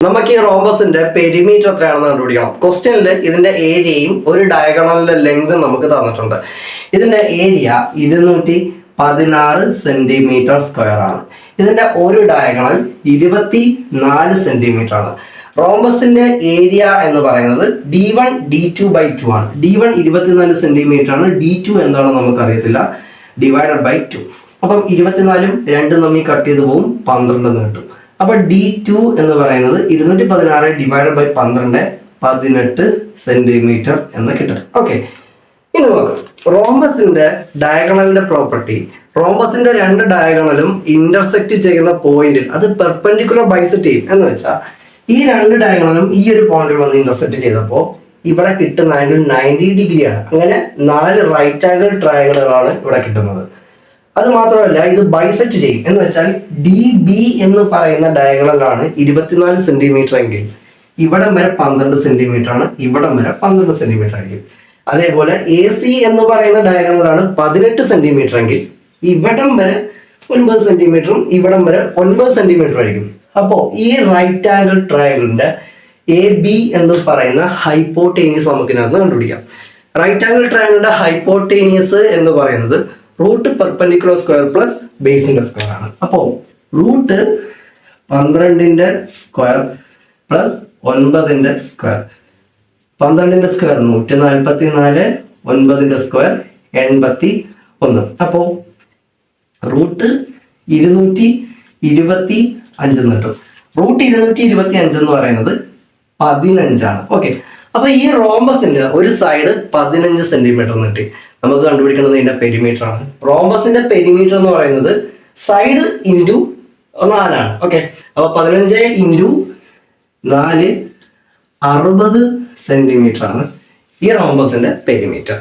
നമുക്ക് ഈ റോംബസിന്റെ പെരിമീറ്റർ എത്രയാണെന്ന് കണ്ടുപിടിക്കണം. ക്വസ്റ്റ്യനിൽ ഇതിന്റെ ഏരിയയും ഒരു ഡയഗണലിന്റെ ലെങ്തും നമുക്ക് തന്നിട്ടുണ്ട്. ഇതിന്റെ ഏരിയ 216 സെന്റിമീറ്റർ സ്ക്വയർ ആണ്. ഇതിന്റെ ഒരു ഡയഗണൽ 24 സെന്റിമീറ്റർ ആണ്. റോംബസിന്റെ ഏരിയ എന്ന് പറയുന്നത് D1 D2/2 ആണ്. D1 24 സെന്റിമീറ്റർ ആണ്. D2 എന്താണെന്ന് നമുക്ക് അറിയത്തില്ല. Divided by 2. അപ്പം 24ഉം 2 തമ്മിൽ കട്ട് ചെയ്ത് പോകും, 12 എന്ന് കിട്ടും. അപ്പൊ D2 എന്ന് പറയുന്നത് 216 ഡിവൈഡഡ് ബൈ 12 18 സെന്റിമീറ്റർ എന്ന് കിട്ടും. ഓക്കെ, ഇനി നോക്കാം റോംബസിന്റെ ഡയഗണലിന്റെ പ്രോപ്പർട്ടി. റോംബസിന്റെ രണ്ട് ഡയഗണലും ഇന്റർസെക്ട് ചെയ്യുന്ന പോയിന്റിൽ അത് പെർപെൻഡിക്കുലർ ബൈസെക്ട് ചെയ്യും. എന്ന് വെച്ചാൽ ഈ രണ്ട് ഡയഗണലും ഈ ഒരു പോയിന്റിൽ വന്ന് ഇന്റർസെക്ട് ചെയ്തപ്പോൾ ഇവിടെ കിട്ടുന്ന ആംഗിൾ 90 ഡിഗ്രിയാണ്. അങ്ങനെ 4 റൈറ്റ് ആംഗിൾ ട്രയാംഗിളുകളാണ് ഇവിടെ കിട്ടുന്നത്. അത് മാത്രമല്ല ഇത് ബൈസെക്ട് ചെയ്യും. എന്ന് വെച്ചാൽ DB എന്ന് പറയുന്ന ഡയഗണലാണ് 24 സെന്റിമീറ്റർ എങ്കിൽ ഇവിടം വരെ 12 സെന്റിമീറ്റർ ആണ്, ഇവിടം വരെ 12 സെന്റിമീറ്റർ ആയിരിക്കും. അതേപോലെ AC എന്ന് പറയുന്ന ഡയഗണലാണ് 18 സെന്റിമീറ്റർ എങ്കിൽ ഇവിടം വരെ 9 സെന്റിമീറ്ററും ഇവിടം വരെ 9 സെന്റിമീറ്റർ ആയിരിക്കും. അപ്പോൾ ഈ റൈറ്റ് ആംഗിൾ ട്രയാംഗിളിന്റെ AB എന്ന് പറയുന്ന ഹൈപ്പോട്ടേനിയസ് നമുക്ക് ഇതിനകത്ത് കണ്ടുപിടിക്കാം. റൈറ്റ് ആംഗിൾ ട്രയാംഗിളിന്റെ ഹൈപ്പോട്ടേനിയസ് എന്ന് പറയുന്നത് റൂട്ട് പെർപെൻഡിക്കുലർ സ്ക്വയർ പ്ലസ് ബേസിന്റെ സ്ക്വയർ ആണ്. അപ്പോൾ റൂട്ട് 12ന്റെ സ്ക്വയർ പ്ലസ് 9ന്റെ സ്ക്വയർ. 12ന്റെ സ്ക്വയർ 144, 9ന്റെ സ്ക്വയർ 81. അപ്പോൾ റൂട്ട് 225 എന്ന് കിട്ടും. റൂട്ട് 225 എന്ന് പറയുന്നത് 15 ആണ്. ഓക്കെ, അപ്പൊ ഈ റോംബസിന്റെ ഒരു സൈഡ് 15 സെന്റിമീറ്റർ എന്ന് കിട്ടി. നമുക്ക് കണ്ടുപിടിക്കുന്നത് ഇതിന്റെ പെരിമീറ്റർ ആണ്. റോംബസിന്റെ പെരിമീറ്റർ എന്ന് പറയുന്നത് സൈഡ് ഇൻറ്റു 4 ആണ്. ഓക്കെ, അപ്പൊ 15 ഇൻറ്റു 4 60 സെന്റിമീറ്റർ ആണ് ഈ റോംബസിന്റെ പെരിമീറ്റർ.